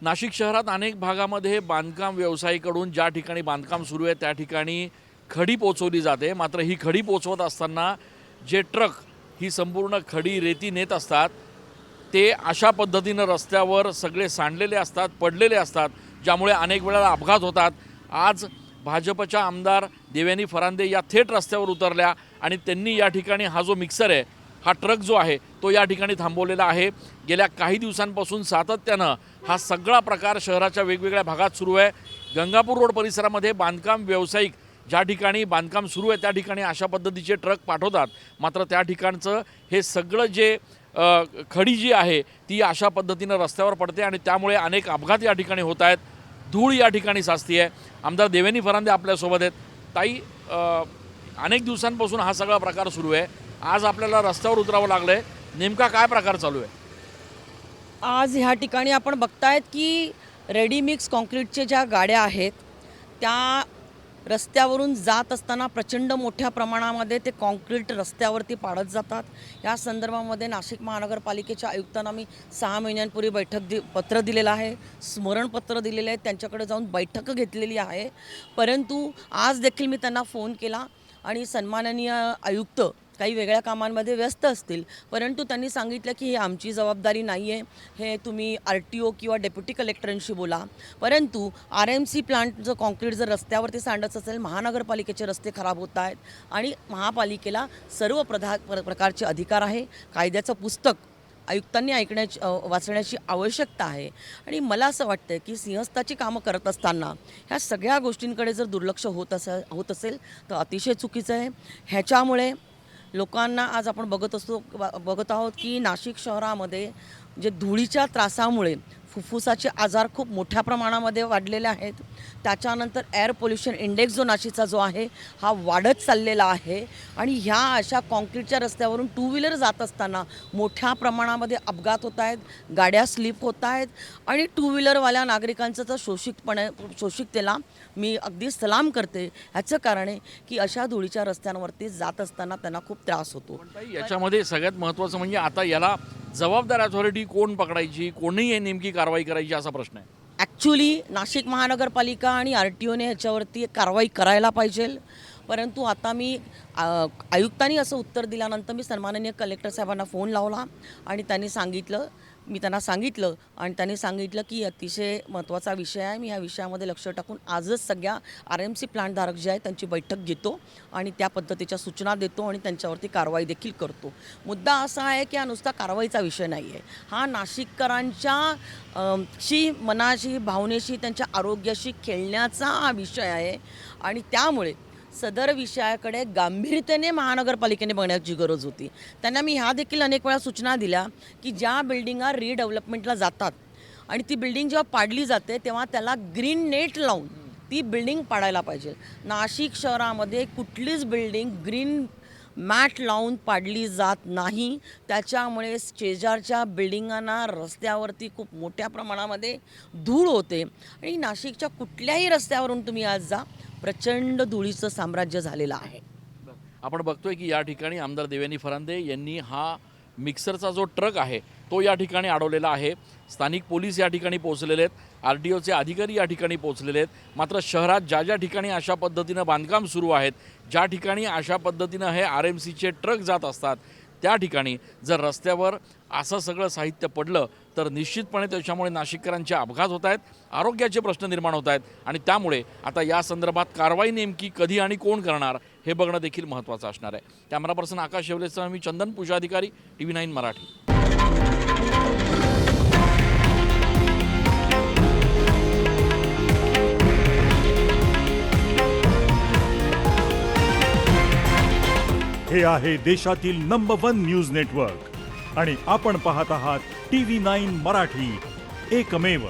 नाशिक शहरात अनेक भागामध्ये बांधकाम व्यावसायिकडून ज्या ठिकाणी बांधकाम सुरू आहे त्या ठिकाणी खडी पोचवली जाते। मात्र ही खडी पोचवत असताना जे ट्रक ही संपूर्ण खडी रेती नेत असतात ते अशा पद्धतीनं रस्त्यावर सगळे सांडलेले असतात, पडलेले असतात, ज्यामुळे अनेक वेळा अपघात होतात। आज भाजपच्या आमदार देवयानी फरांदे या थेट रस्त्यावर उतरल्या आणि त्यांनी या ठिकाणी हा जो मिक्सर आहे, हा ट्रक जो आहे तो या ठिकाणी थांबवलेला आहे। गेल्या काही दिवसांपासून सातत्यानं हा सगळा प्रकार शहराच्या वेगवेगळ्या भागात सुरू आहे। गंगापूर रोड परिसरामध्ये बांधकाम व्यावसायिक ज्या ठिकाणी बांधकाम सुरू आहे त्या ठिकाणी अशा पद्धतीचे ट्रक पाठवतात, मात्र त्या ठिकाणचं हे सगळं जे खडी जी आहे ती अशा पद्धतीनं रस्त्यावर पडते आणि त्यामुळे अनेक अपघात या ठिकाणी होत आहेत। धूळ या ठिकाणी साचती आहे। आमदार देवयानी फरांदे आपल्यासोबत आहेत। ताई, अनेक दिवसांपासून हा सगळा प्रकार सुरू आहे, आज आपल्याला रस्त्यावर उतरावं लागलंय, नेमका काय प्रकार चालू आहे? आज ह्या ठिकाणी आपण बघतायत की रेडीमिक्स कॉन्क्रीटच्या ज्या गाड्या आहेत त्या रस्त्यावरून जात असताना प्रचंड मोठ्या प्रमाणामध्ये ते कॉन्क्रीट रस्त्यावरती पाडत जातात। या संदर्भामध्ये नाशिक महानगरपालिकेच्या आयुक्तांना मी 6 महिन्यांपूर्वी पत्र दिलेलं आहे, स्मरणपत्र दिलेलं आहे, त्यांच्याकडे जाऊन बैठक घेतलेली आहे। परंतु आज देखील मी त्यांना फोन केला आणि सन्माननीय आयुक्त काही वेगळ्या कामांमध्ये व्यस्त असतील, परंतु त्यांनी सांगितलं की ही आमची जबाबदारी नाही आहे, हे तुम्ही RTO किंवा डेप्युटी कलेक्टरांशी बोला। परंतु RMC प्लांटचं कॉन्क्रीट जर रस्त्यावरती सांडत असेल, महानगरपालिकेचे रस्ते खराब होत आहेत आणि महापालिकेला सर्व प्रकारचे अधिकार आहे। कायद्याचं पुस्तक आयुक्तांनी वाचण्याची आवश्यकता आहे आणि मला असं वाटतं की सिंहस्थाची कामं करत असताना ह्या सगळ्या गोष्टींकडे जर दुर्लक्ष होत असेल तर अतिशय चुकीचं आहे। ह्याच्यामुळे लोकांना आज आपण बघत आहोत की नाशिक शहरामध्ये जे धुळीच्या त्रासामुळे फुफ्फुसाचे आजार खूप मोठ्या प्रमाणामध्ये वाढलेले आहेत। त्याच्यानंतर एअर पोल्युशन इंडेक्स जो नाशिकचा जो आहे हा वाढत चाललेला आहे आणि ह्या अशा कॉन्क्रीटच्या रस्त्यावरून 2 व्हीलर जात असताना मोठ्या प्रमाणामध्ये अपघात होत आहेत, गाड्या स्लिप होत आहेत आणि 2 व्हीलरवाल्या नागरिकांचं तर शोषिकतेला मी अगदी सलाम करते। ह्याचं कारण आहे की अशा धुळीच्या रस्त्यांवरती जात असताना त्यांना खूप त्रास होतो। याच्यामध्ये सगळ्यात महत्त्वाचं म्हणजे आता याला जबाबदार अथॉरिटी कोण पकडायची, कोणीही नेमकी कारवाई करायची असा प्रश्न आहे। ॲक्च्युली नाशिक महानगरपालिका आणि RTOने ह्याच्यावरती कारवाई करायला पाहिजे, परंतु आता मी आयुक्तांनी असं उत्तर दिल्यानंतर मी सन्माननीय कलेक्टर साहेबांना फोन लावला आणि त्यांनी सांगितलं आणि त्यांनी सांगितलं की अतिशय महत्त्वाचा विषय आहे, मी ह्या विषयामध्ये लक्ष टाकून आजच सगळ्या RMC प्लांटधारक जे आहेत त्यांची बैठक घेतो आणि त्या पद्धतीच्या सूचना देतो आणि त्यांच्यावरती कारवाई देखील करतो। मुद्दा असा आहे की हा नुसता कारवाईचा विषय नाही आहे, हा नाशिककरांच्या मनाशी, भावनेशी, त्यांच्या आरोग्याशी खेळण्याचा हा विषय आहे आणि त्यामुळे सदर विषयाकडे गांभीर्याने महानगरपालिकेने बघण्याची गरज होती। त्यांना मी ह्या देखील अनेक वेळा सूचना दिल्या की ज्या बिल्डिंगा रिडेव्हलपमेंटला जातात आणि ती बिल्डिंग जेव्हा पाडली जाते तेव्हा त्याला ग्रीन नेट लावून ती बिल्डिंग पाडायला पाहिजे। नाशिक शहरामध्ये कुठलीच बिल्डिंग ग्रीन मॅट लावून पाडली जात नाही, त्याच्यामुळे शेजारच्या बिल्डिंगांना रस्त्यावरती खूप मोठ्या प्रमाणामध्ये धूळ होते आणि नाशिकच्या कुठल्याही रस्त्यावरून तुम्ही आज जा, प्रचंड धुळीचं साम्राज्य झालेलं आहे। आपण बघतोय की या ठिकाणी आमदार देवयानी फरांदे यांनी हा मिक्सरचा जो ट्रक आहे तो या ठिकाणी अडवलेला आहे। स्थानिक पोलीस या ठिकाणी पोहोचलेले आहेत, RTOचे अधिकारी या ठिकाणी पोहोचलेले आहेत। मात्र शहरात ज्या ठिकाणी अशा पद्धतीनं बांधकाम सुरू आहेत, ज्या ठिकाणी अशा पद्धतीनं हे RMCचे ट्रक जात असतात, त्या ठिकाणी जर रस्त्यावर असं सगळं साहित्य पडलं तर निश्चितपणे त्याच्यामुळे नाशिककरांचे अपघात होत आहेत, आरोग्याचे प्रश्न निर्माण होत आहेत आणि त्यामुळे आता या संदर्भात कारवाई नेमकी कधी आणि कोण करणार हे बघणं देखील महत्त्वाचं असणार आहे। कॅमेरा पर्सन आकाश शेवलेसह मी चंदन पुषाधिकारी, TV9 मराठी। हे आहे देशातील नंबर 1 न्यूज नेटवर्क आणि आपण पाहत आहात TV9 मराठी, एकमेव।